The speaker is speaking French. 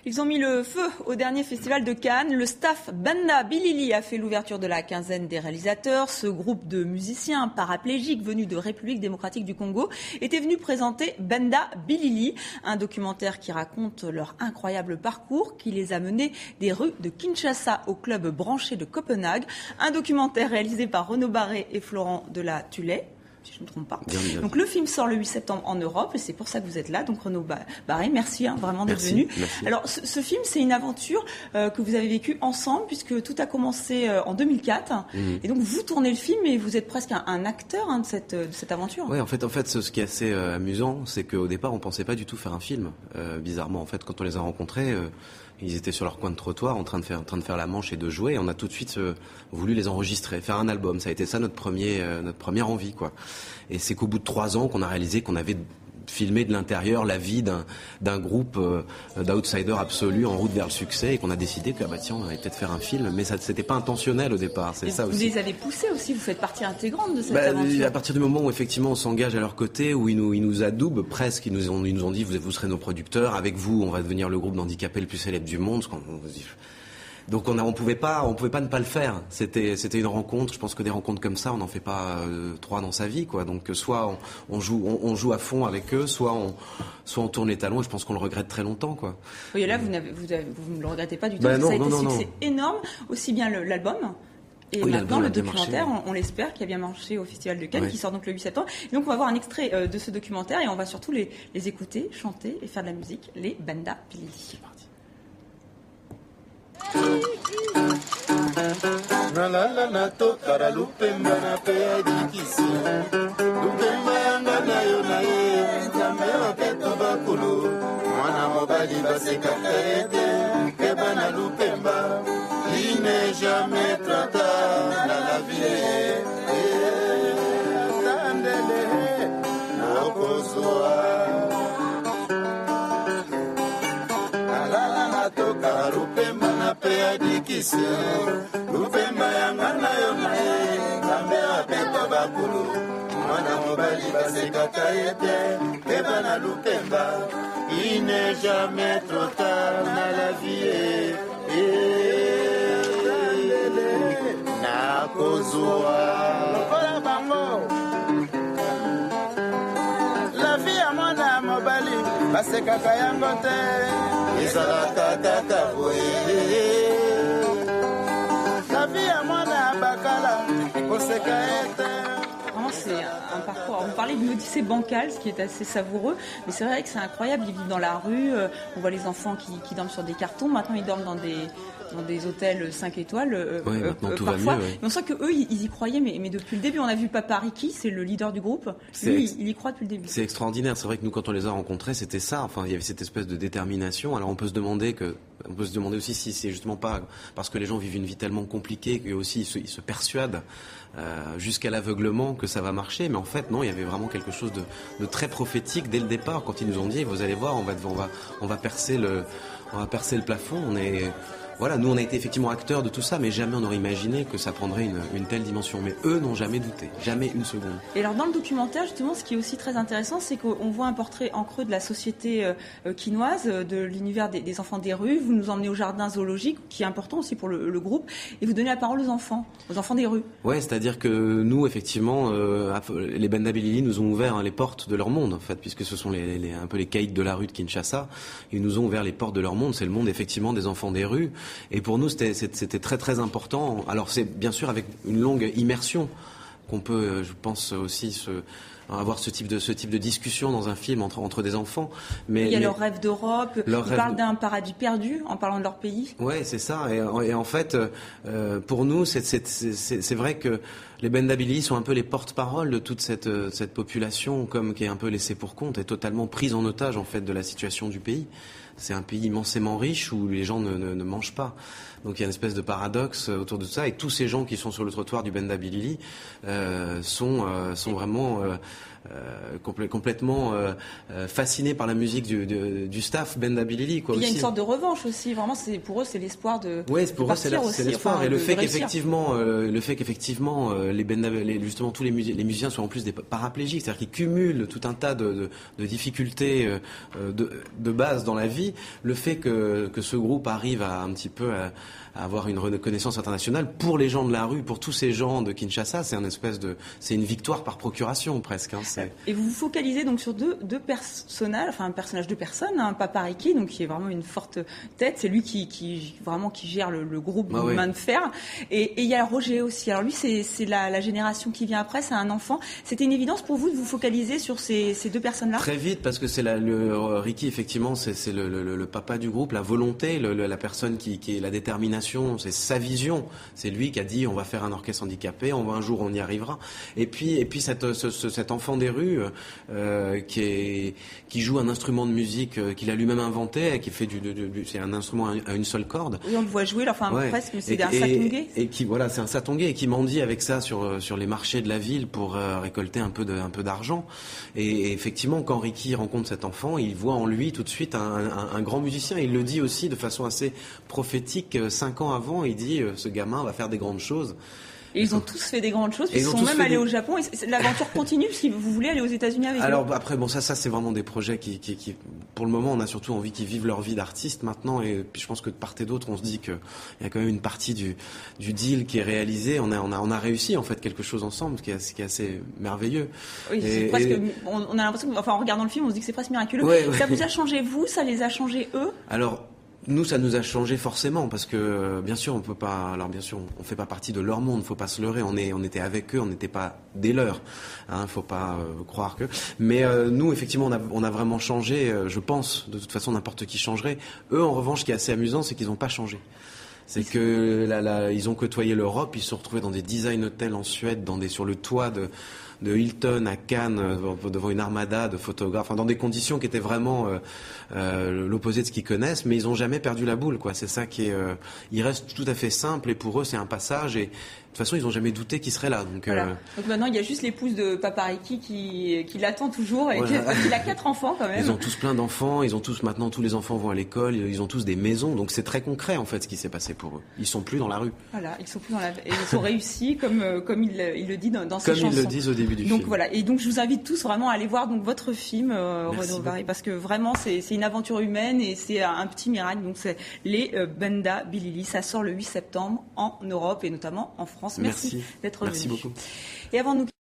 Ils ont mis le feu au dernier festival de Cannes. Le staff Banda Bilili a fait l'ouverture de la quinzaine des réalisateurs. Ce groupe de musiciens paraplégiques venus de République démocratique du Congo était venu présenter Banda Bilili, un documentaire qui raconte leur incroyable parcours qui les a menés des rues de Kinshasa au club branché de Copenhague. Un documentaire réalisé par Renaud Barré et Florent de la Tullet, si je ne me trompe pas. Bien. Donc le film sort le 8 septembre en Europe et c'est pour ça que vous êtes là. Donc Renaud Barré, merci vraiment d'être venu. Merci. Alors ce film, c'est une aventure que vous avez vécue ensemble puisque tout a commencé en 2004. Et donc vous tournez le film et vous êtes presque un acteur de cette aventure. Oui, en fait, ce qui est assez amusant, c'est qu'au départ, on pensait pas du tout faire un film. Bizarrement, en fait, quand on les a rencontrés, ils étaient sur leur coin de trottoir en train de faire la manche et de jouer. Et on a tout de suite voulu les enregistrer, faire un album. Ça a été ça notre première envie, quoi. Et c'est qu'au bout de 3 ans qu'on a réalisé qu'on avait filmé de l'intérieur la vie d'un groupe d'outsiders absolus en route vers le succès et qu'on a décidé que tiens, on allait peut-être faire un film, mais ça c'était pas intentionnel au départ. C'est ça vous aussi. Les avez poussés aussi, vous faites partie intégrante de cette aventure. À partir du moment où effectivement on s'engage à leur côté, où ils nous adoubent presque, ils nous ont dit vous serez nos producteurs, avec vous on va devenir le groupe d'handicapés le plus célèbre du monde. Donc on pouvait pas ne pas le faire. C'était une rencontre. Je pense que des rencontres comme ça, on n'en fait pas 3 dans sa vie, quoi. Donc soit on joue à fond avec eux, soit on tourne les talons. Et je pense qu'on le regrette très longtemps, quoi. Oui, et là vous ne le regrettez pas du tout. Non, ça a été non, un succès énorme, aussi bien l'album. Et maintenant, le documentaire, on l'espère, qui a bien marché au Festival de Cannes, qui sort donc le 8 septembre. Et donc, on va voir un extrait de ce documentaire et on va surtout les écouter, chanter et faire de la musique, les Banda Bilili. C'est parti. Nalala natokara lupemba na pe adikisi lupemba yanga nayo na ye nzambe bapeta bakulu mwana mobali basekaka ete keba na lupemba il n'est jamais trop tard na la vie tandele nakozwa nalala natokara lupemba na pe adikisi lupemba yanga nayo naye nzambe apeta bakulu mwana mobali basekaka ete keba na lupemba il n'est jamais trop tard na la vie nakozwa lokola bango la vie ya mwana mobali basekaka yango te ezalaka kaka boye Vraiment, c'est un parcours. Alors, vous parlez d'une odyssée bancale, ce qui est assez savoureux, mais c'est vrai que c'est incroyable. Ils vivent dans la rue, on voit les enfants qui dorment sur des cartons. Maintenant, ils dorment dans des hôtels 5 étoiles. Maintenant, tout parfois. va mieux. Ouais. Mais on sent qu'eux, ils y croyaient, mais depuis le début. On a vu Papa Ricky, c'est le leader du groupe. Lui, il y croit depuis le début. C'est extraordinaire. C'est vrai que nous, quand on les a rencontrés, c'était ça. Enfin, il y avait cette espèce de détermination. Alors, on peut se demander aussi si c'est justement pas parce que les gens vivent une vie tellement compliquée qu'eux aussi ils se persuadent jusqu'à l'aveuglement que ça va marcher. Mais en fait, non, il y avait vraiment quelque chose de très prophétique dès le départ quand ils nous ont dit, vous allez voir, on va percer le plafond. Voilà, nous on a été effectivement acteurs de tout ça, mais jamais on aurait imaginé que ça prendrait une telle dimension. Mais eux n'ont jamais douté, jamais une seconde. Et alors dans le documentaire, justement, ce qui est aussi très intéressant, c'est qu'on voit un portrait en creux de la société quinoise, de l'univers des enfants des rues. Vous nous emmenez au jardin zoologique, qui est important aussi pour le groupe, et vous donnez la parole aux enfants des rues. Ouais, c'est-à-dire que nous, effectivement, les Banda Bilili nous ont ouvert les portes de leur monde, en fait, puisque ce sont un peu les caïds de la rue de Kinshasa. Ils nous ont ouvert les portes de leur monde. C'est le monde, effectivement, des enfants des rues. Et pour nous, c'était très très important. Alors c'est bien sûr avec une longue immersion qu'on peut, je pense aussi avoir ce type de discussion dans un film entre des enfants. Il y a leur rêve d'Europe. Ils parlent d'un paradis perdu en parlant de leur pays. Ouais, c'est ça. Et en fait, pour nous, c'est vrai que les Banda Bilili sont un peu les porte-parole de toute cette population, qui est un peu laissée pour compte et totalement prise en otage en fait de la situation du pays. C'est un pays immensément riche où les gens ne mangent pas. Donc il y a une espèce de paradoxe autour de ça. Et tous ces gens qui sont sur le trottoir du Banda Bilili sont vraiment complètement fascinés par la musique du staff Benda Bilili, quoi. Il y a aussi une sorte de revanche aussi. Vraiment, pour eux, c'est l'espoir de. Oui, pour eux, c'est l'espoir. Enfin, et le fait qu'effectivement, justement tous les musiciens soient en plus des paraplégiques, c'est-à-dire qu'ils cumulent tout un tas de difficultés de base dans la vie. Le fait que ce groupe arrive à un petit peu à avoir une reconnaissance internationale pour les gens de la rue, pour tous ces gens de Kinshasa, c'est une victoire par procuration presque. Et vous vous focalisez donc sur deux personnages, enfin un personnage de personne, Papariki, donc qui est vraiment une forte tête, c'est lui qui gère le groupe de main de fer. Et il y a Roger aussi. Alors lui, c'est la génération qui vient après, c'est un enfant. C'était une évidence pour vous de vous focaliser sur ces deux personnes-là? Très vite, parce que c'est Ricky, effectivement, c'est le papa du groupe, la volonté, la personne qui est la détermination, c'est sa vision. C'est lui qui a dit on va faire un orchestre handicapé, un jour on y arrivera. Et puis cet enfant des rues qui joue un instrument de musique qu'il a lui-même inventé, qui fait c'est un instrument à une seule corde. Oui, on le voit jouer, presque, mais c'est un satongé. C'est un satongé et qui mendie avec ça sur les marchés de la ville pour récolter un peu d'argent. Et effectivement, quand Ricky rencontre cet enfant, il voit en lui tout de suite un grand musicien. Il le dit aussi de façon assez prophétique. 5 ans avant, il dit ce gamin va faire des grandes choses. Et ils ont tous fait des grandes choses, puis ils sont même allés au Japon. Et l'aventure continue si vous voulez aller aux États-Unis avec eux. Alors après, ça c'est vraiment des projets qui, pour le moment, on a surtout envie qu'ils vivent leur vie d'artiste maintenant. Et puis je pense que de part et d'autre, on se dit qu'il y a quand même une partie du deal qui est réalisée. On a réussi en fait quelque chose ensemble, ce qui est assez merveilleux. Oui, on a l'impression, en regardant le film, on se dit que c'est presque miraculeux. Ça vous a changé vous, ça les a changés eux? Alors. Nous, ça nous a changé forcément parce que, bien sûr, on fait pas partie de leur monde, faut pas se leurrer. On était avec eux, on n'était pas des leurs. Faut pas croire que. Mais nous, effectivement, on a vraiment changé. Je pense, de toute façon, n'importe qui changerait. Eux, en revanche, ce qui est assez amusant, c'est qu'ils n'ont pas changé. C'est que ils ont côtoyé l'Europe, ils se sont retrouvés dans des design hotels en Suède, sur le toit de Hilton à Cannes, devant une armada de photographes, dans des conditions qui étaient vraiment l'opposé de ce qu'ils connaissent, mais ils n'ont jamais perdu la boule, quoi. C'est ça qui est. Ils restent tout à fait simples et pour eux c'est un passage et de toute façon, ils n'ont jamais douté qu'il serait là. Donc maintenant, il y a juste l'épouse de Papariki qui l'attend toujours. Et il a 4 enfants quand même. Ils ont tous plein d'enfants. Maintenant, tous les enfants vont à l'école. Ils ont tous des maisons. Donc c'est très concret en fait ce qui s'est passé pour eux. Ils sont plus dans la rue. Voilà, ils sont plus dans la. Et ils sont réussis comme il le dit dans ses chansons. Comme ils le disent au début du film. Donc voilà. Et donc je vous invite tous vraiment à aller voir votre film Renaud Barré, parce que vraiment c'est une aventure humaine et c'est un petit miracle. Donc c'est les Benda Bilili. Ça sort le 8 septembre en Europe et notamment en France. Merci d'être venu. Merci beaucoup. Et avant de nous